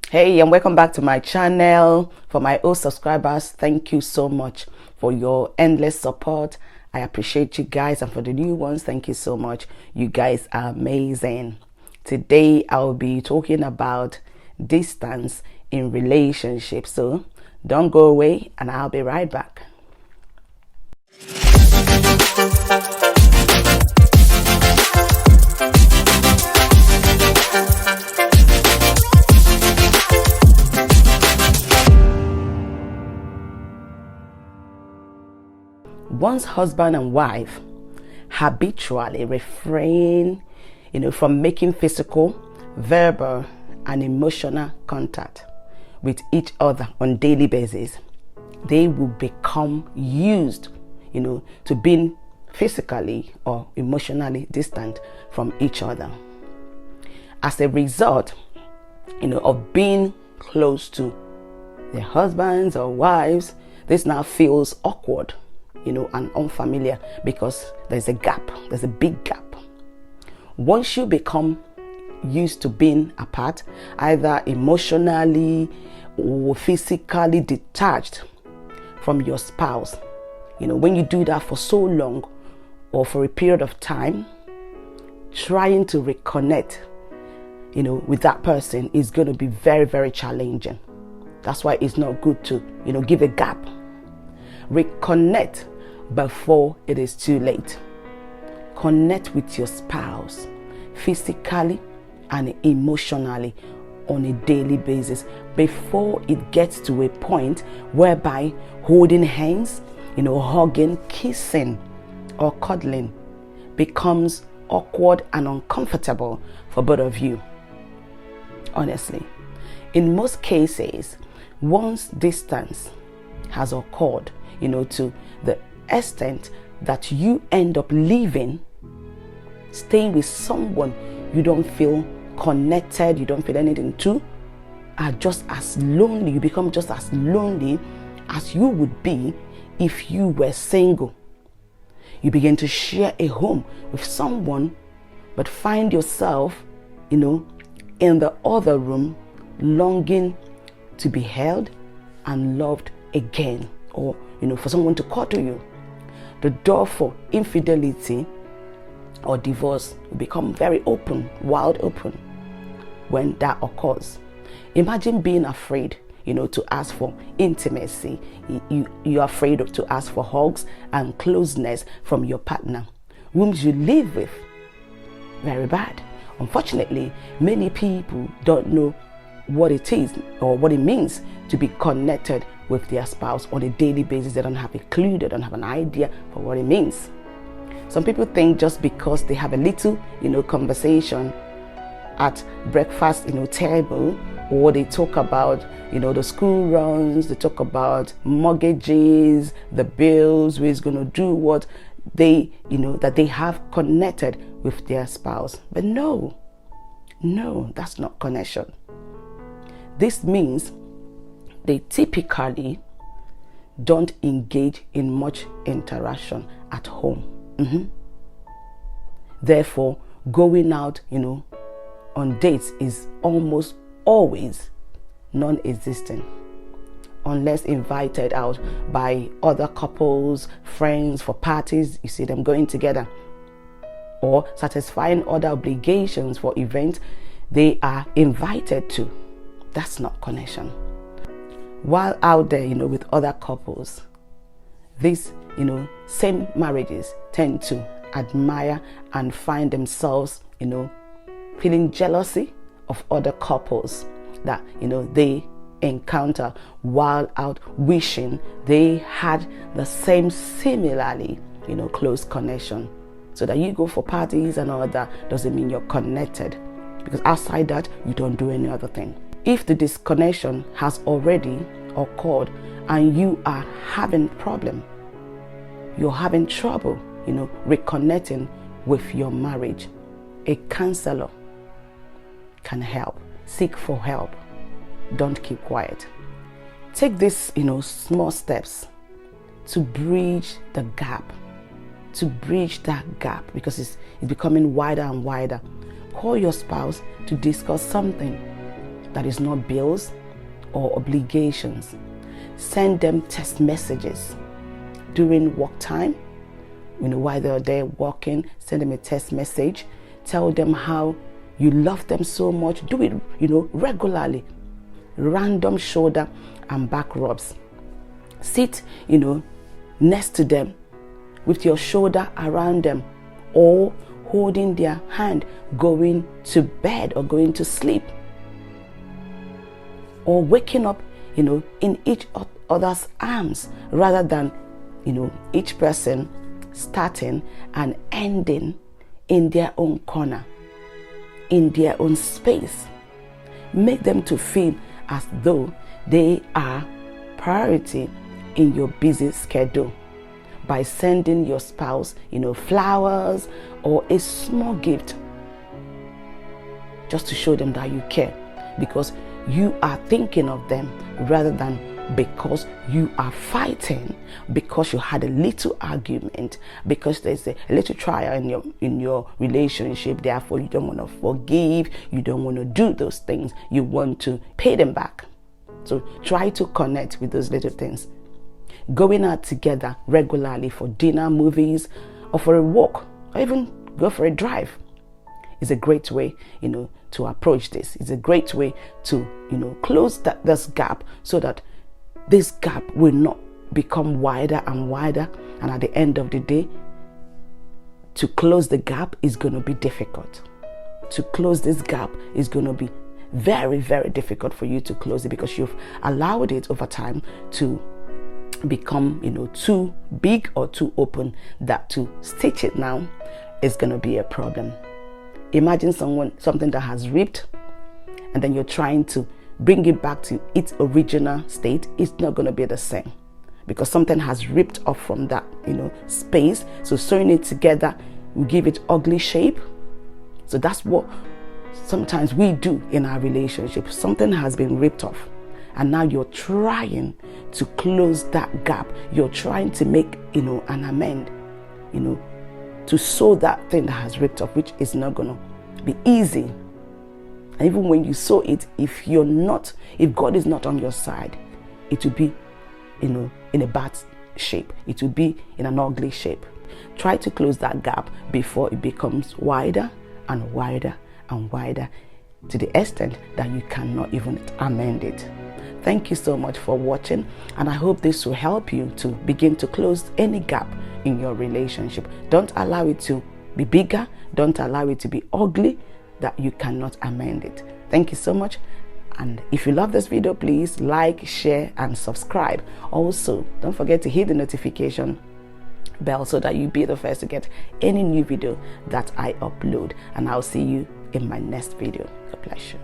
Hey, and welcome back to my channel. For my old subscribers, thank you so much for your endless support. I appreciate you guys, and for the new ones, thank you so much. You guys are amazing. Today I'll be talking about distance in relationships, so don't go away and I'll be right back. Once husband and wife habitually refrain, from making physical, verbal, and emotional contact with each other on daily basis, they will become used, to being physically or emotionally distant from each other. As a result, of being close to their husbands or wives, this now feels awkward, and unfamiliar because there's a big gap. Once you become used to being apart, either emotionally or physically detached from your spouse, when you do that for so long or for a period of time, trying to reconnect, with that person is going to be very, very challenging. That's why it's not good to, give a gap. Reconnect before it is too late. Connect with your spouse physically and emotionally on a daily basis before it gets to a point whereby holding hands, hugging, kissing, or cuddling becomes awkward and uncomfortable for both of you. Honestly, in most cases, once distance has occurred, to the extent that you end up staying with someone you don't feel connected, you don't feel anything to, are just as lonely. You become just as lonely as you would be if you were single. You begin to share a home with someone, but find yourself, in the other room, longing to be held and loved again, or for someone to cuddle you. The door for infidelity or divorce will become very open, wide open, when that occurs. Imagine being afraid, to ask for intimacy. You're afraid to ask for hugs and closeness from your partner, whom you live with. Very bad. Unfortunately, many people don't know what it is or what it means to be connected with their spouse on a daily basis. They don't have a clue, they don't have an idea for what it means. Some people think just because they have a little, conversation at breakfast, table, or they talk about, the school runs, they talk about mortgages, the bills, who is going to do what, they, that they have connected with their spouse. But no, that's not connection. This means they typically don't engage in much interaction at home. Therefore, going out, on dates is almost always non-existent, unless invited out by other couples, friends for parties. You see them going together, or satisfying other obligations for events they are invited to. That's not connection. While out there, with other couples, these, same marriages tend to admire and find themselves, feeling jealousy of other couples that, they encounter while out, wishing they had the same similarly, close connection. So that you go for parties and all that doesn't mean you're connected, because outside that, you don't do any other thing. If the disconnection has already occurred and you are having problem, you're having trouble, reconnecting with your marriage, a counselor can help. Seek for help. Don't keep quiet. Take these, small steps to bridge the gap, because it's becoming wider and wider. Call your spouse to discuss something that is not bills or obligations. Send them text messages during work time. While they're there working, send them a text message. Tell them how you love them so much. Do it, regularly. Random shoulder and back rubs. Sit, next to them with your shoulder around them, or holding their hand going to bed or going to sleep, or waking up, in each other's arms, rather than, each person starting and ending in their own corner, in their own space. Make them to feel as though they are priority in your busy schedule by sending your spouse, flowers or a small gift, just to show them that you care, because you are thinking of them, rather than because you are fighting, because you had a little argument, because there's a little trial in your relationship. Therefore, you don't want to forgive, you don't want to do those things, you want to pay them back. So try to connect with those little things. Going out together regularly for dinner, movies, or for a walk, or even go for a drive is a great way, to approach this. It's a great way to, close this gap, so that this gap will not become wider and wider. And at the end of the day, to close the gap is going to be difficult. To close this gap is going to be very, very difficult for you to close it, because you've allowed it over time to become, too big or too open, that to stitch it now is going to be a problem. Imagine something that has ripped, and then you're trying to bring it back to its original state. It's not going to be the same, because something has ripped off from that, space. So sewing it together will give it ugly shape. So that's what sometimes we do in our relationship. Something has been ripped off, and now you're trying to close that gap. You're trying to make, an amend, to sew that thing that has ripped off, which is not going to be easy. And even when you sew it, if God is not on your side, it will be, in a bad shape. It will be in an ugly shape. Try to close that gap before it becomes wider and wider and wider, to the extent that you cannot even amend it. Thank you so much for watching, and I hope this will help you to begin to close any gap in your relationship. Don't allow it to be bigger. Don't allow it to be ugly, that you cannot amend it. Thank you so much. And if you love this video, please like, share, and subscribe. Also, don't forget to hit the notification bell so that you'll be the first to get any new video that I upload. And I'll see you in my next video. God bless you.